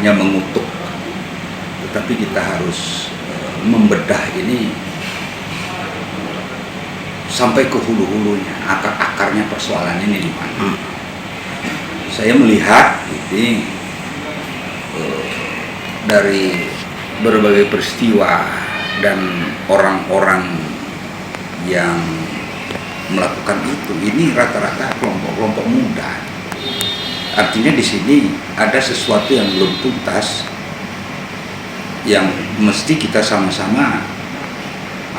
hanya mengutuk, tetapi kita harus membedah ini sampai ke hulu-hulunya, akar-akarnya persoalan ini di mana. Saya melihat ini dari berbagai peristiwa dan orang-orang yang melakukan itu, ini rata-rata kelompok-kelompok muda. Artinya di sini ada sesuatu yang belum tuntas, yang mesti kita sama-sama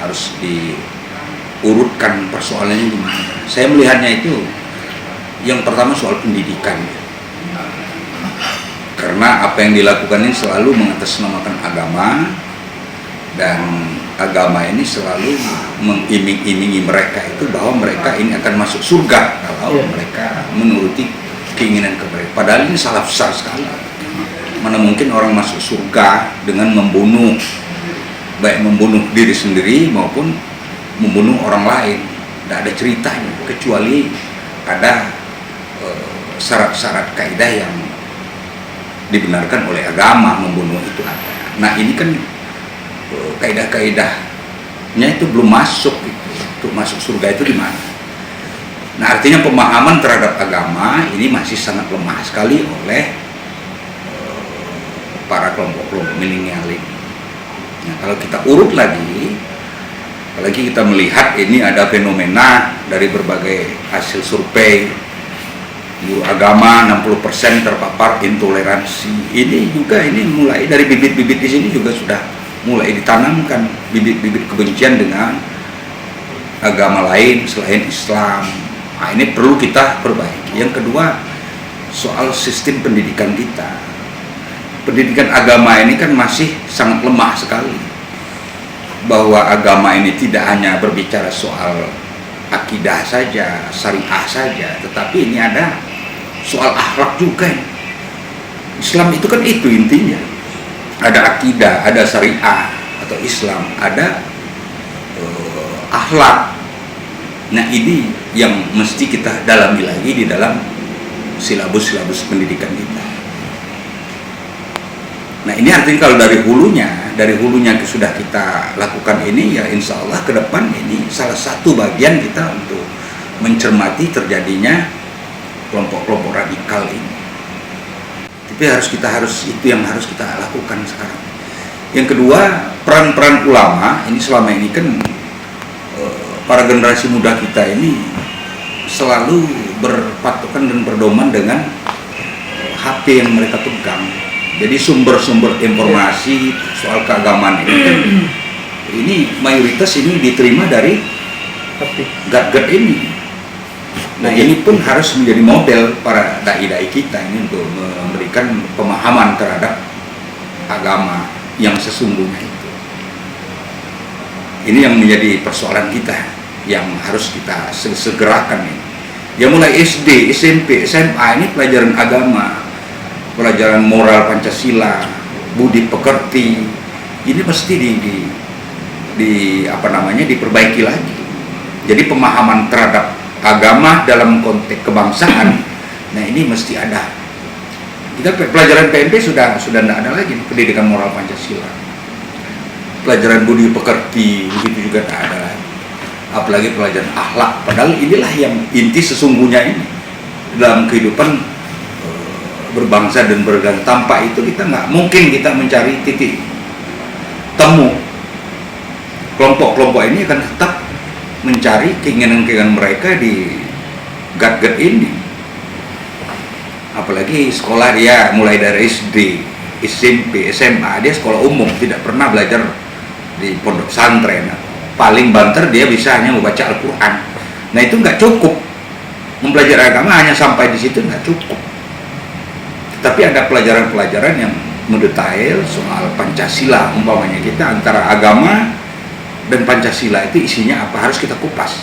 harus diurutkan persoalannya gimana. Saya melihatnya itu yang pertama soal pendidikan, karena apa yang dilakukan ini selalu mengatasnamakan agama, dan agama ini selalu mengiming-imingi mereka itu bahwa mereka ini akan masuk surga kalau mereka menuruti keinginan mereka. Padahal ini salah besar sekali. Mana mungkin orang masuk surga dengan membunuh, baik membunuh diri sendiri maupun membunuh orang lain. Tidak ada ceritanya, kecuali ada syarat-syarat kaidah yang dibenarkan oleh agama membunuh itu ada. Nah ini kan kaidah-kaidahnya itu belum masuk gitu. Untuk masuk surga itu di mana? Nah artinya pemahaman terhadap agama ini masih sangat lemah sekali oleh para kelompok-kelompok milenial ini. Nah kalau kita urut lagi, apalagi kita melihat ini ada fenomena dari berbagai hasil survei, guru agama 60% terpapar intoleransi. Ini juga ini mulai dari bibit-bibit di sini juga sudah mulai ditanamkan bibit-bibit kebencian dengan agama lain selain Islam. Nah, ini perlu kita perbaiki. Yang kedua, soal sistem pendidikan kita. Pendidikan agama ini kan masih sangat lemah sekali. Bahwa agama ini tidak hanya berbicara soal akidah saja, syariah saja, tetapi ini ada soal akhlak juga. Islam itu kan itu intinya. Ada akidah, ada syariah atau Islam, ada akhlak. Nah ini yang mesti kita dalami lagi di dalam silabus-silabus pendidikan kita. Nah ini artinya kalau dari hulunya sudah kita lakukan ini, ya insya Allah ke depan ini salah satu bagian kita untuk mencermati terjadinya kelompok-kelompok radikal ini. Tapi itu yang harus kita lakukan sekarang. Yang kedua, peran-peran ulama ini selama ini kan para generasi muda kita ini selalu berpatokan dan berdoman dengan HP yang mereka pegang. Jadi sumber-sumber informasi soal keagamaan ini kan ini mayoritas ini diterima dari gadget ini. Nah ini pun harus menjadi model para dai-dai kita ini untuk memberikan pemahaman terhadap agama yang sesungguhnya itu. Ini yang menjadi persoalan kita yang harus kita segerakan ini. Ya mulai SD, SMP, SMA ini pelajaran agama, pelajaran moral Pancasila, budi pekerti, ini mesti diperbaiki lagi. Jadi pemahaman terhadap agama dalam konteks kebangsaan, nah ini mesti ada. Kita pelajaran PMP sudah tidak ada lagi pendidikan moral Pancasila. Pelajaran budi pekerti begitu juga tidak ada lagi. Apalagi pelajaran akhlak. Padahal inilah yang inti sesungguhnya ini dalam kehidupan berbangsa dan bernegara. Tanpa itu kita nggak mungkin kita mencari titik temu. Kelompok-kelompok ini akan tetap mencari keinginan-keinginan mereka di gadget ini. Apalagi sekolah dia mulai dari SD, SMP, SMA, dia sekolah umum, tidak pernah belajar di pondok pesantren. Paling banter dia bisa hanya membaca Al-Quran. Nah itu nggak cukup. Mempelajari agama hanya sampai di situ nggak cukup. Tapi ada pelajaran-pelajaran yang mendetail soal Pancasila, umpamanya kita antara agama dan Pancasila itu isinya apa, harus kita kupas.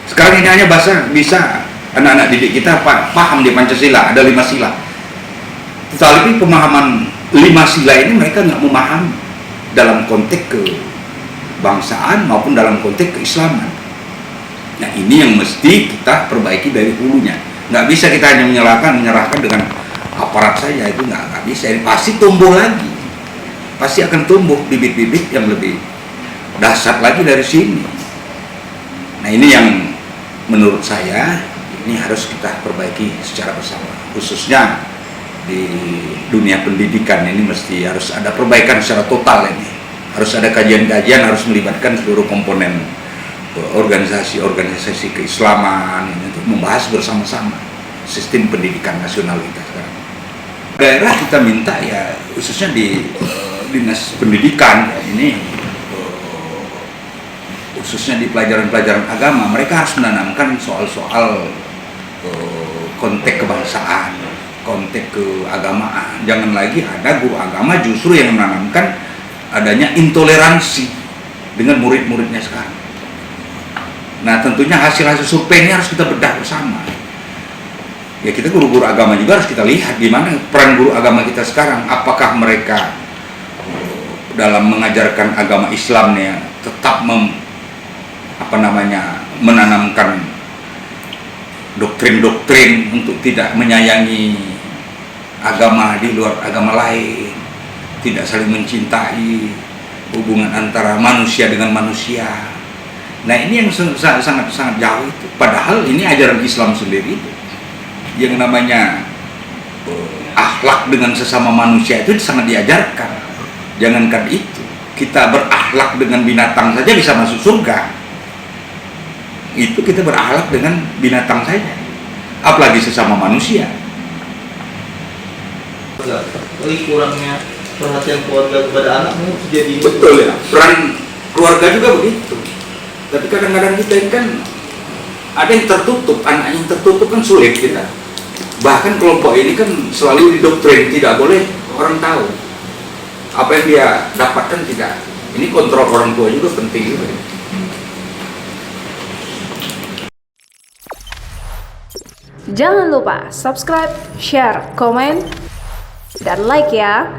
Sekarang ini hanya bisa anak-anak didik kita paham di Pancasila, ada 5 sila. Tetapi pemahaman 5 sila ini mereka nggak memahami dalam konteks kebangsaan maupun dalam konteks keislaman. Nah ini yang mesti kita perbaiki dari hulunya. Nggak bisa kita hanya menyerahkan dengan aparat saja itu nggak bisa. Pasti tumbuh lagi, pasti akan tumbuh bibit-bibit yang lebih dahsyat lagi dari sini. Nah ini yang menurut saya ini harus kita perbaiki secara bersama, khususnya di dunia pendidikan ini mesti harus ada perbaikan secara total ini. Harus ada kajian-kajian, harus melibatkan seluruh komponen organisasi-organisasi keislaman ini untuk membahas bersama-sama sistem pendidikan nasional kita sekarang. Daerah kita minta ya khususnya di dinas pendidikan ya, ini khususnya di pelajaran-pelajaran agama mereka harus menanamkan soal-soal konteks kebangsaan, konteks keagamaan. Jangan lagi ada guru agama justru yang menanamkan adanya intoleransi dengan murid-muridnya sekarang. Nah tentunya hasil-hasil survei ini harus kita bedah bersama. Ya kita guru-guru agama juga harus kita lihat gimana peran guru agama kita sekarang. Apakah mereka dalam mengajarkan agama Islamnya tetap menanamkan doktrin-doktrin untuk tidak menyayangi agama di luar agama lain, tidak saling mencintai, hubungan antara manusia dengan manusia. Nah ini yang sangat jauh itu. Padahal ini ajaran Islam sendiri itu yang namanya akhlak dengan sesama manusia itu sangat diajarkan. Jangankan itu, kita berakhlak dengan binatang saja bisa masuk surga. Itu kita berakhlak dengan binatang saja, apalagi sesama manusia. Lagi kurangnya perhatian keluarga kepada anak jadi betul ya, peran keluarga juga begitu. Tapi kadang-kadang kita kan ada yang tertutup, anak yang tertutup kan sulit kita. Bahkan kelompok ini kan selalu didoktrin tidak boleh orang tahu apa yang dia dapatkan, tidak. Ini kontrol orang tua juga penting juga. Jangan lupa subscribe, share, komen, dan like ya.